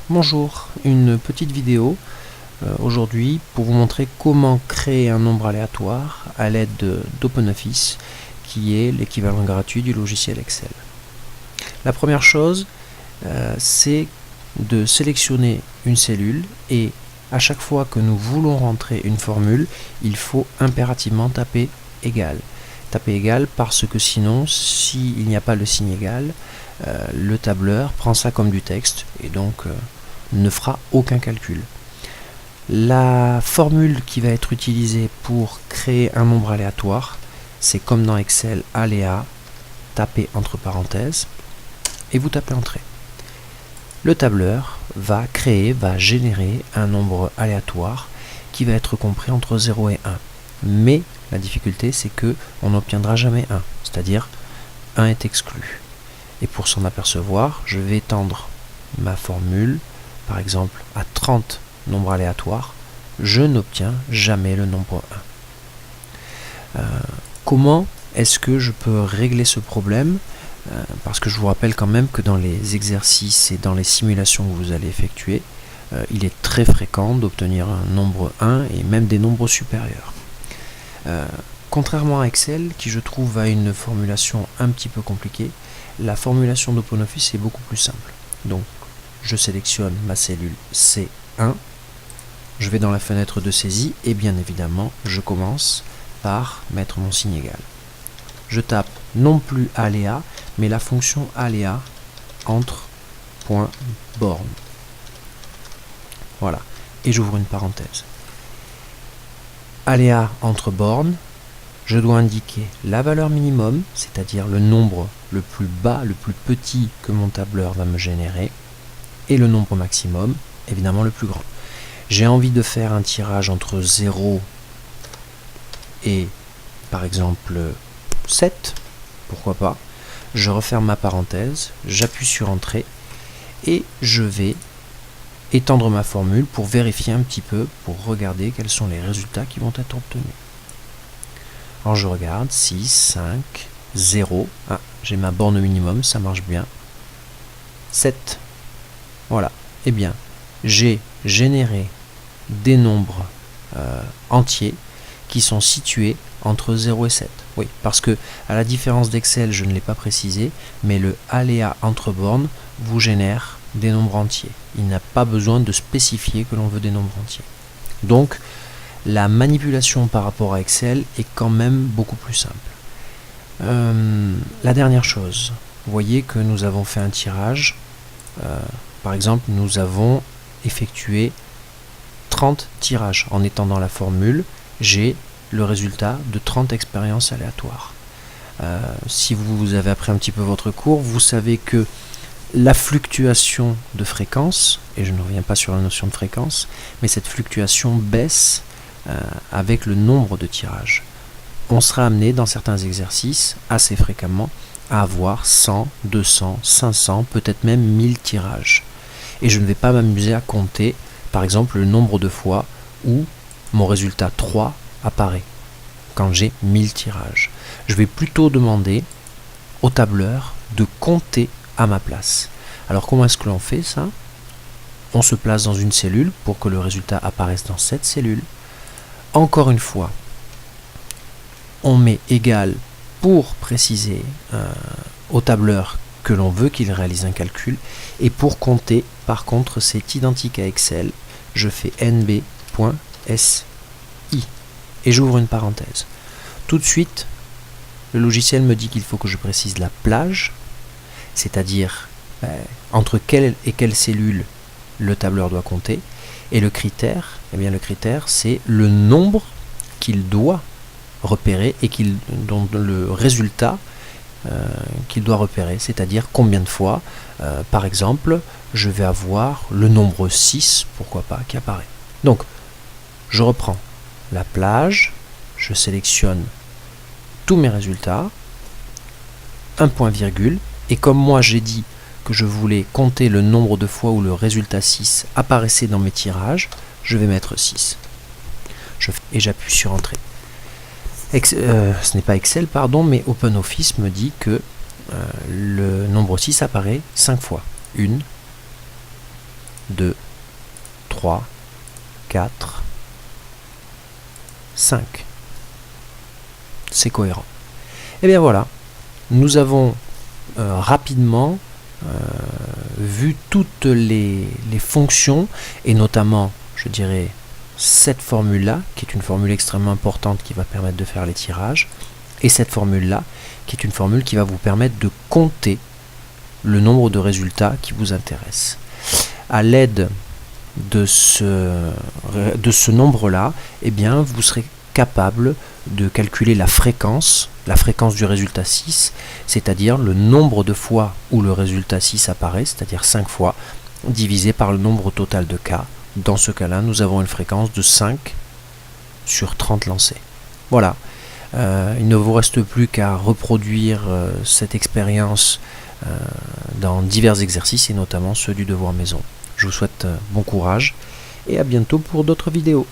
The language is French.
Bonjour, une petite vidéo aujourd'hui pour vous montrer comment créer un nombre aléatoire à l'aide d'OpenOffice, qui est l'équivalent gratuit du logiciel Excel. La première chose, c'est de sélectionner une cellule et à chaque fois que nous voulons rentrer une formule, il faut impérativement taper égal. Taper égal parce que sinon, s'il n'y a pas le signe égal, le tableur prend ça comme du texte et donc ne fera aucun calcul. La formule qui va être utilisée pour créer un nombre aléatoire, c'est comme dans Excel, aléa, tapez entre parenthèses et vous tapez entrée. Le tableur va générer un nombre aléatoire qui va être compris entre 0 et 1. Mais la difficulté, c'est que on n'obtiendra jamais 1, c'est-à-dire 1 est exclu. Et pour s'en apercevoir, je vais étendre ma formule, par exemple à 30 nombres aléatoires, je n'obtiens jamais le nombre 1. Comment est-ce que je peux régler ce problème ? Parce que je vous rappelle quand même que dans les exercices et dans les simulations que vous allez effectuer, il est très fréquent d'obtenir un nombre 1 et même des nombres supérieurs. Contrairement à Excel, qui je trouve a une formulation un petit peu compliquée, la formulation d'OpenOffice est beaucoup plus simple. Donc, je sélectionne ma cellule C1, je vais dans la fenêtre de saisie et bien évidemment, je commence par mettre mon signe égal. Je tape non plus aléa, mais la fonction aléa entre point borne. Voilà, et j'ouvre une parenthèse. Aléa entre bornes, je dois indiquer la valeur minimum, c'est-à-dire le nombre le plus bas, le plus petit que mon tableur va me générer, et le nombre maximum, évidemment le plus grand. J'ai envie de faire un tirage entre 0 et, par exemple, 7, pourquoi pas. Je referme ma parenthèse, j'appuie sur Entrée, et je vais étendre ma formule pour vérifier un petit peu, pour regarder quels sont les résultats qui vont être obtenus. Alors je regarde, 6, 5, 0, ah, j'ai ma borne minimum, ça marche bien, 7, voilà, eh bien, j'ai généré des nombres entiers qui sont situés entre 0 et 7. Oui, parce que, à la différence d'Excel, je ne l'ai pas précisé, mais le aléa entre bornes vous génère des nombres entiers. Il n'a pas besoin de spécifier que l'on veut des nombres entiers. Donc, la manipulation par rapport à Excel est quand même beaucoup plus simple. La dernière chose, vous voyez que nous avons fait un tirage. Par exemple, nous avons effectué 30 tirages. En étendant la formule, j'ai le résultat de 30 expériences aléatoires. Si vous avez appris un petit peu votre cours, vous savez que la fluctuation de fréquence, et je ne reviens pas sur la notion de fréquence, mais cette fluctuation baisse avec le nombre de tirages. On sera amené dans certains exercices assez fréquemment à avoir 100, 200, 500, peut-être même 1000 tirages. Et je ne vais pas m'amuser à compter, par exemple, le nombre de fois où mon résultat 3 apparaît quand j'ai 1000 tirages. Je vais plutôt demander au tableur de compter à ma place. Alors comment est-ce que l'on fait ça ? On se place dans une cellule pour que le résultat apparaisse dans cette cellule. Encore une fois, on met égal pour préciser au tableur que l'on veut qu'il réalise un calcul, et pour compter, par contre, c'est identique à Excel, je fais nb.si et j'ouvre une parenthèse. Tout de suite, le logiciel me dit qu'il faut que je précise la plage, c'est-à-dire entre quelle et quelle cellule le tableur doit compter, et le critère, eh bien le critère c'est le nombre qu'il doit repérer et dont le résultat qu'il doit repérer, c'est-à-dire combien de fois, par exemple, je vais avoir le nombre 6, pourquoi pas, qui apparaît. Donc, je reprends la plage, je sélectionne tous mes résultats, un point virgule, et comme moi j'ai dit que je voulais compter le nombre de fois où le résultat 6 apparaissait dans mes tirages, je vais mettre 6. Et j'appuie sur Entrée. Ce n'est pas Excel, pardon, mais OpenOffice me dit que le nombre 6 apparaît 5 fois. 1, 2, 3, 4, 5. C'est cohérent. Et bien voilà, nous avons rapidement vu toutes les fonctions, et notamment, je dirais, cette formule-là, qui est une formule extrêmement importante qui va permettre de faire les tirages, et cette formule-là, qui est une formule qui va vous permettre de compter le nombre de résultats qui vous intéressent. À l'aide de ce nombre-là, eh bien, vous serez capable de calculer la fréquence du résultat 6, c'est-à-dire le nombre de fois où le résultat 6 apparaît, c'est-à-dire 5 fois, divisé par le nombre total de cas. Dans ce cas-là, nous avons une fréquence de 5 sur 30 lancés. Voilà, il ne vous reste plus qu'à reproduire cette expérience dans divers exercices, et notamment ceux du devoir maison. Je vous souhaite bon courage et à bientôt pour d'autres vidéos.